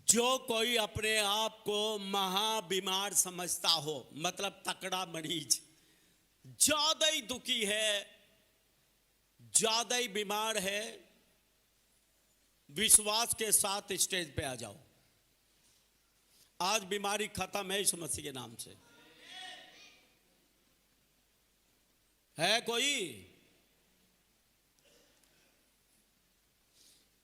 जो कोई अपने आप को महा बीमार समझता हो, मतलब तकड़ा मरीज, ज्यादा ही दुखी है, ज्यादा ही बीमार है, विश्वास के साथ स्टेज पे आ जाओ। आज बीमारी खत्म है यीशु मसीह के नाम से। है कोई?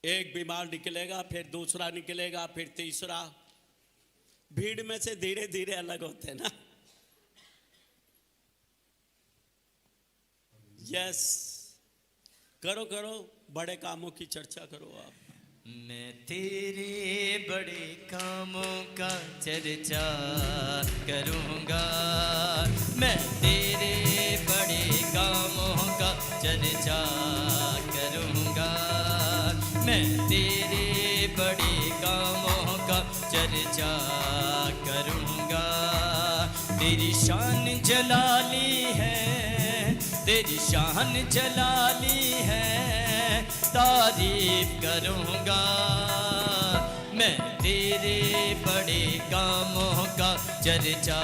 एक बीमार निकलेगा, फिर दूसरा निकलेगा, फिर तीसरा। भीड़ में से धीरे धीरे अलग होते हैं ना। यस, करो करो, बड़े कामों की चर्चा करो आप। मैं तेरे बड़े कामों का चर्चा करूंगा, मैं तेरे बड़े कामों का चर्चा करूंगा, मैं तेरे बड़े कामों का चर्चा करूंगा। तेरी शान जलाली है, तेरी शान जलाली है, तारीफ करूंगा। मैं तेरे बड़े कामों का चर्चा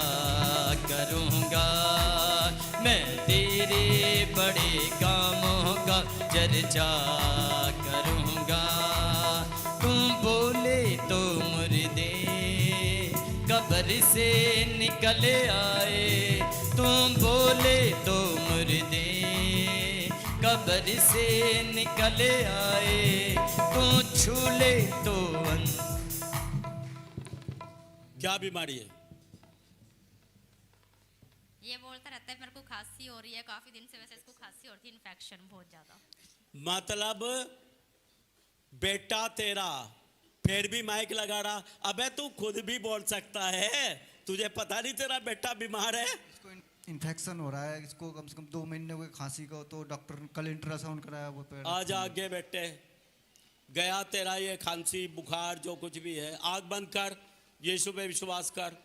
करूंगा, मैं तेरे बड़े कामों का चर्चा करूंगा। तुम बोले तो मुर्दे कब्र से निकल आए, तुम बोले तो मुर्दे कब्र से निकल आए, तू छूले तो क्या बीमारी है? ये बोलता रहता है मेरे को खांसी हो रही है, काफी दिन से वैसे इसको खांसी हो रही थी, इन्फेक्शन बहुत ज्यादा। मतलब बेटा तेरा, फिर भी माइक लगा रहा। अबे तू खुद भी बोल सकता है, तुझे पता नहीं तेरा बेटा बीमार है? इन्फेक्शन हो रहा है इसको, कम से कम 2 महीने हुए खांसी को, तो डॉक्टर कल इंट्रासाउंड कराया वो पेड़। आज आगे बेटे, गया तेरा ये खांसी बुखार जो कुछ भी है। आग बंद कर, यीशु पे विश्वास कर,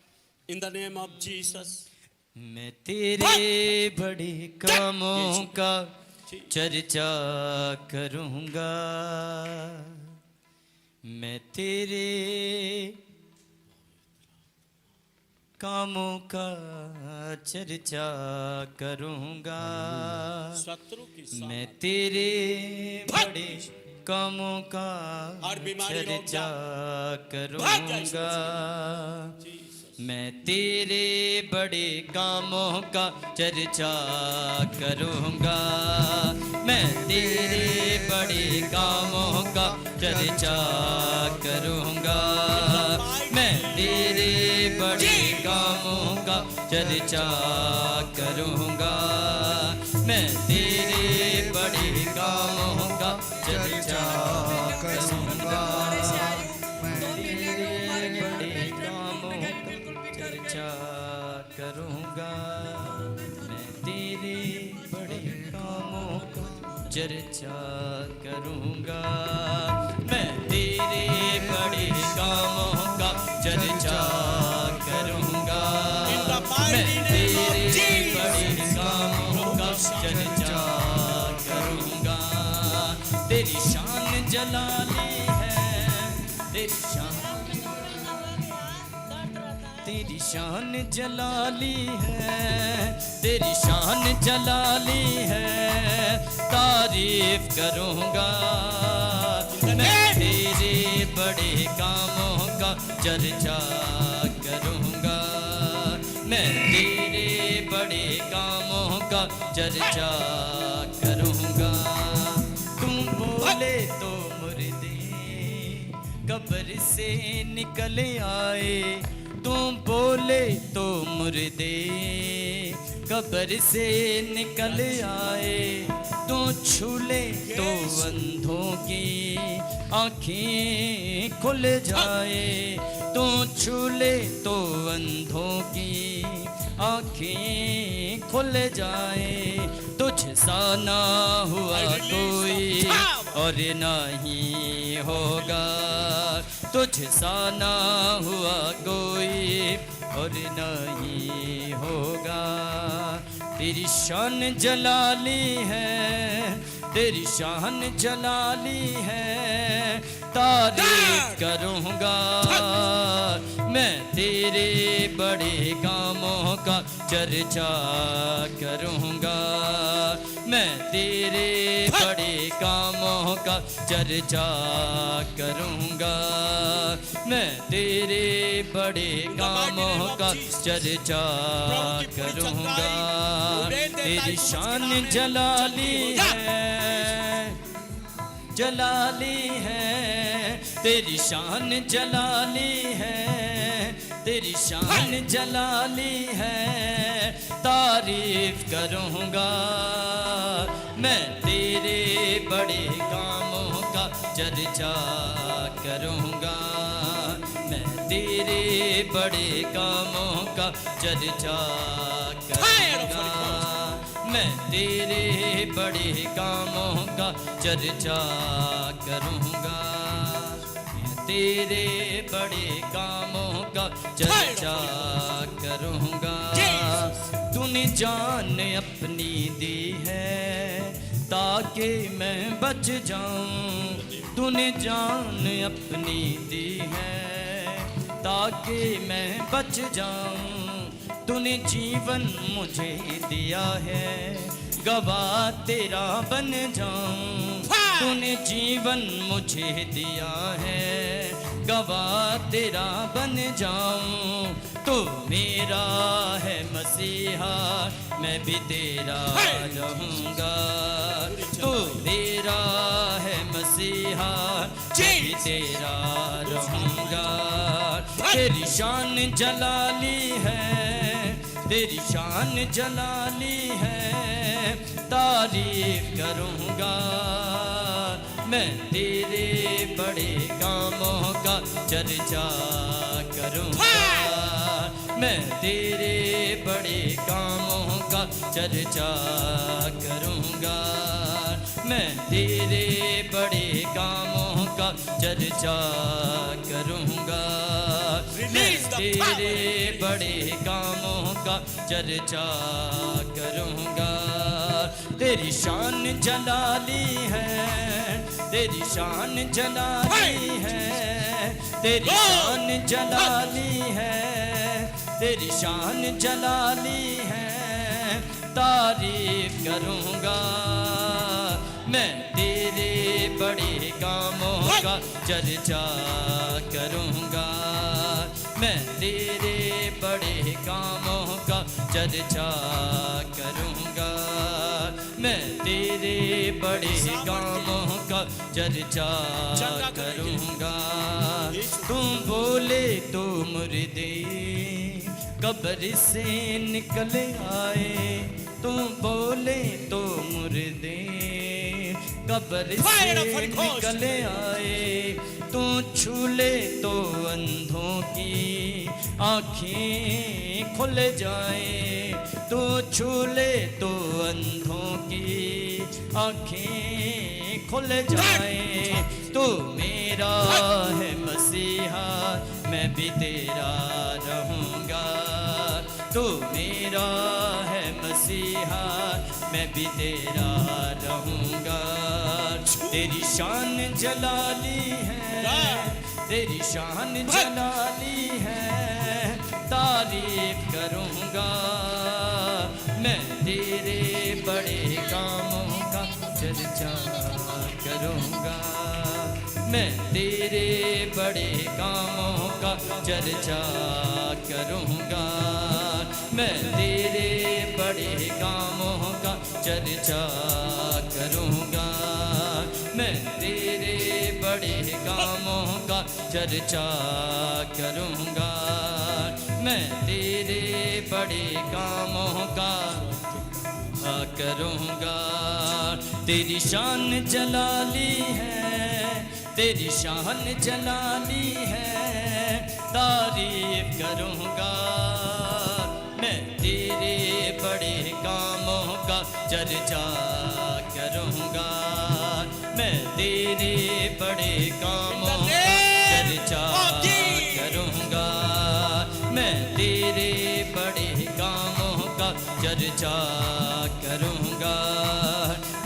in the name of Jesus. मैं तेरे बड़े कामों का चर्चा करूंगा, मैं तेरे कामों का चर्चा करूंगा, मैं तेरे बड़े कामों का चर्चा करूंगा, मैं तेरे बड़े कामों का चर्चा करूंगा, मैं तेरे बड़े कामों का चर्चा करूंगा, मैं तेरे बड़े कामों का चर्चा करूंगा, मैं तेरे बड़े कामों का चर्चा करूंगा, मैं तेरे बड़े कामों का चर्चा करूंगा, मैं तेरे बड़े कामों का चर्चा करूंगा, मैं तेरे बड़े कामों का चर्चा करूंगा, मैं तेरे बड़े कामों का चर्चा करूंगा। तेरी शान जलाली है, तेरी शान जलाली है, तेरी शान जलाली है, तारीफ करूंगा। मैं तेरे बड़े कामों का चर्चा करूंगा, मैं तेरे बड़े कामों का चर्चा करूंगा। तुम बोले तो मुर्दे कब्र से निकल आए, तुम बोले तो मुर्दे कब्र से निकल आए, तू छूले तो अंधों की आँखें खुल जाए, तू छूले तो अंधों की आँखें खुल जाए। तुझ सा ना हुआ कोई और नहीं होगा, तुझ सा ना हुआ कोई और नहीं होगा। तेरी शान जलाली है, तेरी शान जलाली है, तारीफ करूँगा। मैं तेरे बड़े कामों का चर्चा करूँगा। मैं तेरे बड़े कामों का चर्चा करूँगा। मैं तेरे बड़े कामों का चर्चा करूँगा। तेरी शान जलाली है, जलाली है, तेरी शान जलाली है, तेरी शान जलाली है, तारीफ करूँगा। मैं तेरे बड़े कामों का चर्चा करूँगा। मैं तेरे बड़े कामों का चर्चा करूँगा। मैं तेरे बड़े कामों का चर्चा करूँगा। मैं तेरे बड़े कामों का चर्चा करूँगा। तूने जान अपनी दी है ताकि मैं बच जाऊं। तूने जान अपनी दी है ताकि मैं बच जाऊं। तूने जीवन मुझे दिया है गवाह तेरा बन जाऊं। तूने जीवन मुझे दिया है गवाह तेरा बन जाऊं। तू मेरा है मसीहा मैं भी तेरा रहूँगा। तू मेरा है मसीहा मैं भी तेरा रहूँगा। तेरी शान जलाली है, तेरी शान जलाली है, तारीफ करूँगा। मैं तेरे बड़े कामों का चर्चा करूँगा। मैं तेरे बड़े कामों का चर्चा करूँगा। मैं तेरे बड़े कामों का चर्चा करूँगा। मैं तेरे बड़े कामों का चर्चा करूँगा। तेरी शान जलाली है, तेरी शान जलाली है, तेरी शान जलाली है, तेरी शान जलाली है, तारीफ करूँगा। मैं तेरे बड़े कामों का चर्चा करूँगा। मैं तेरे बड़े कामों का चर्चा करूँगा। मैं तेरे बड़े कामों का चर्चा करूँगा। तुम बोले तो मुर्दे कब्र से निकल आए। तुम बोले तो मुर्दे कब्र से निकल आए। तू छूले तो अंधों की आँखें खुल जाए। तू छूले तो अंधों की आँखें खुल जाए। तू मेरा है मसीहा मैं भी तेरा रहूँगा। तू मेरा है मसीहा मैं भी तेरा रहूँगा। तेरी शान जलाली है, तेरी शान जलाली है, तारीफ करूँगा। मैं तेरे बड़े कामों का चर्चा करूँगा। मैं तेरे बड़े कामों का चर्चा करूँगा। मैं तेरे बड़े कामों का चर्चा करूँगा। मैं तेरे बड़े कामों का चर्चा करूँगा। मैं तेरे बड़े कामों का करूँगा। तेरी शान जलाली है, तेरी शान जलाली है, तारीफ करूँगा। मैं तेरे बड़े कामों का चर्चा करूँगा। मैं तेरे बड़े कामों का चर्चा करूँगा। मैं तेरे बड़े कामों का चर्चा करूँगा।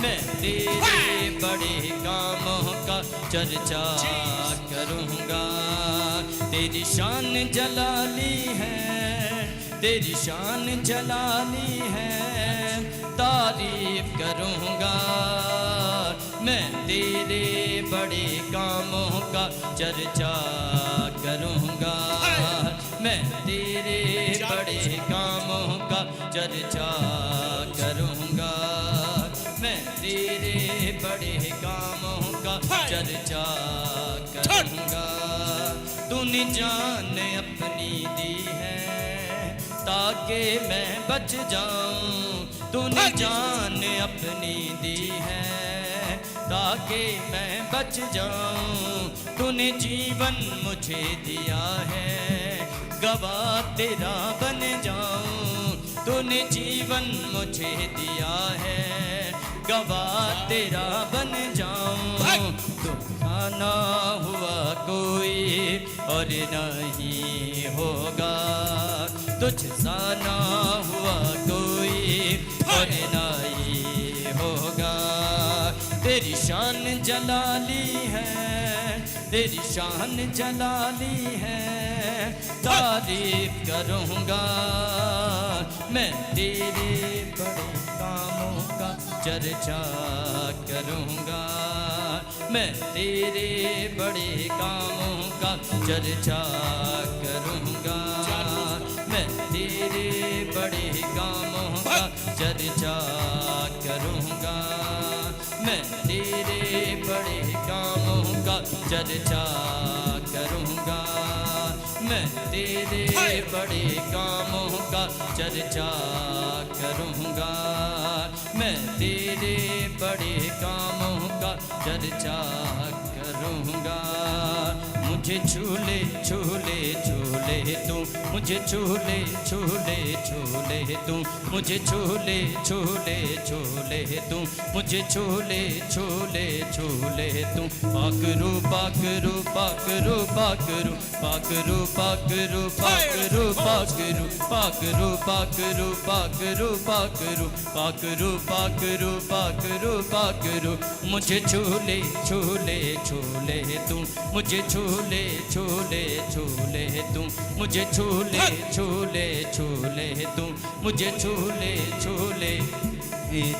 मैं तेरे बड़े कामों का चर्चा करूँगा। तेरी शान जलाली है, तेरी शान जलाली है, तारीफ करूँगा। मैं तेरे बड़े कामों का चर्चा करूँगा। मैं तेरे बड़े कामों का चर्चा करूँगा। मैं तेरे बड़े कामों का चर्चा करूँगा। तूने जान अपनी दी है ताकि मैं बच जाऊं। तूने जान अपनी दी है ताकि मैं बच जाऊं। तूने जीवन मुझे दिया है गवाह तेरा बन जाऊं। तूने जीवन मुझे दिया है गवाह तेरा बन जाऊं। तुझसा ना हुआ कोई और नहीं होगा। तुझसा ना हुआ कोई और नहीं होगा। तेरी शान जलाली है, तेरी शान जलाली है, तारीफ करूँगा। मैं तेरे बड़े कामों का चर्चा करूँगा। मैं तेरे बड़े कामों का चर्चा करूँगा। मैं तेरे बड़े कामों का चर्चा करूँगा। मैं तेरे बड़े कामों का चर्चा करूँगा। मैं तेरे बड़े कामों का चर्चा करूँगा। मैं तेरे बड़े कामों का चर्चा करूँगा। मुझे छूले छूले छूले तू, मुझे छूले छूले छूले तू, मुझे छूले छूले छूले तू, मुझे छूले छूले छूले तू। पाकरू पाकरू पाकरू पाकरू पाकरू पाकरू पाकरू पाकरू पाकरू पाकरू पाकरू पाकरू पाकरू पाकरू पाकरू पाकरू। मुझे छूले छूले छूले तू, मुझे छूले छूले छूले तू, मुझे छूले छूले छूले तू, मुझे छूले छूले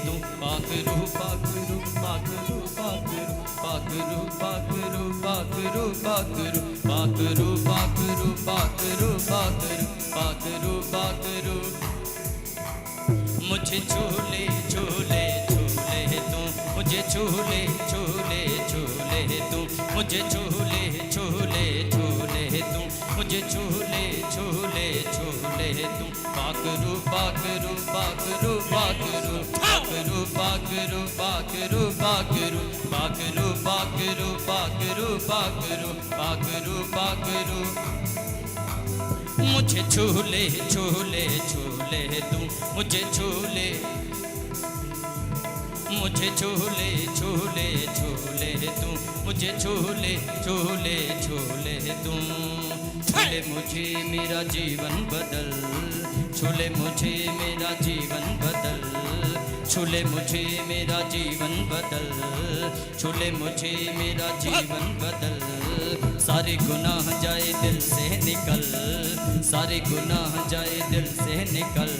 तू। पाकरू पाकरू पाकरू पाकरू पाकरू पाकरू पाकरू पाकरू पाकरू पाकरू पाकरू पाकरू पाकरू पाकरू। मुझे छूले छूले छूले तू, मुझे छूले छूले छूले तू, मुझे छूले छूले छूले तू, मुझे छूले छूले छूले तू। पाकरू पाकरू पाकरू पाकरू पाकरू पाकरू पाकरू पाकरू पाकरू पाकरू पाकरू पाकरू पाकरू पाकरू। मुझे छूले छूले छूले तू, मुझे छूले, मुझे छूले छूले छूले तू, मुझे छूले छूले छूले तू। छूले मुझे मेरा जीवन बदल, छूले मुझे मेरा जीवन बदल, छूले मुझे मेरा जीवन बदल, छूले मुझे मेरा जीवन बदल। सारे गुनाह जाए दिल से निकल, सारे गुनाह जाए दिल से निकल।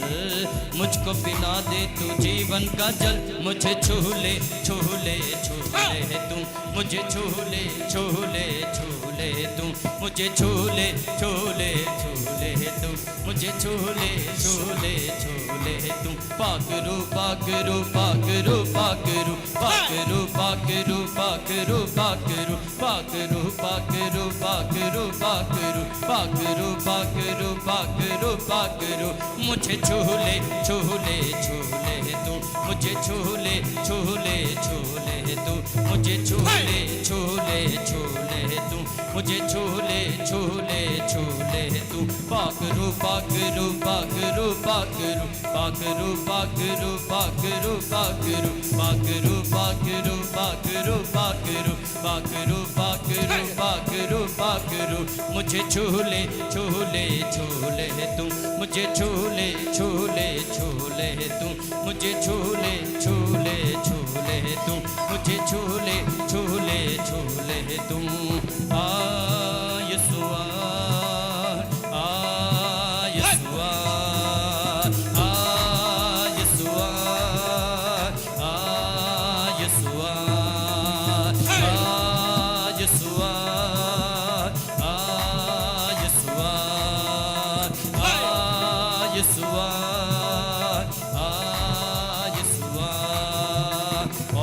मुझको पिला दे तू जीवन का जल, मुझे छूले छूले छूले तू, मुझे छूले छूले छूले तू, मुझे छूले छूले छूले तू, मुझे छूले छूले छूले तू। पाकरू पाकरू पाकरू पाकरू पाकरू पाकरू पाकरू पाकरू पाकरू पाकरू पाकरू पाकरू पाकरू पाकरू पाकरू पाकरू। मुझे छूले छूले छूले तू, मुझे छूले छूले छूले तू, मुझे छूले छूले छूले तू, मुझे छूले छूले छूले तू। पाकरू पाकरू पाकरू पाकरू पाकरू पाकरू पाकरू पाकरू पाकरू पाकरू पाकरू पाकरू पाकरू पाकरू पाकरू पाकरू। मुझे छूले छूले छूले तू, मुझे छूले छूले छूले तू, मुझे छूले छूले छूले तू, मुझे छूले छूले छूले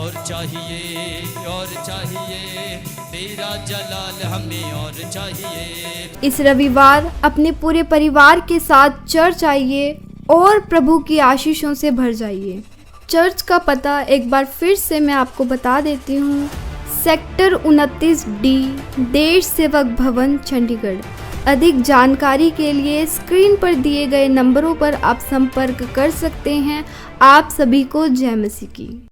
और चाहिए तेरा जलाल हमें और चाहिए। इस रविवार अपने पूरे परिवार के साथ चर्च आइए और प्रभु की आशीषों से भर जाइए। चर्च का पता एक बार फिर से मैं आपको बता देती हूँ। सेक्टर 29D, देश सेवक भवन, चंडीगढ़। अधिक जानकारी के लिए स्क्रीन पर दिए गए नंबरों पर आप संपर्क कर सकते हैं। आप सभी को जय मसीह की।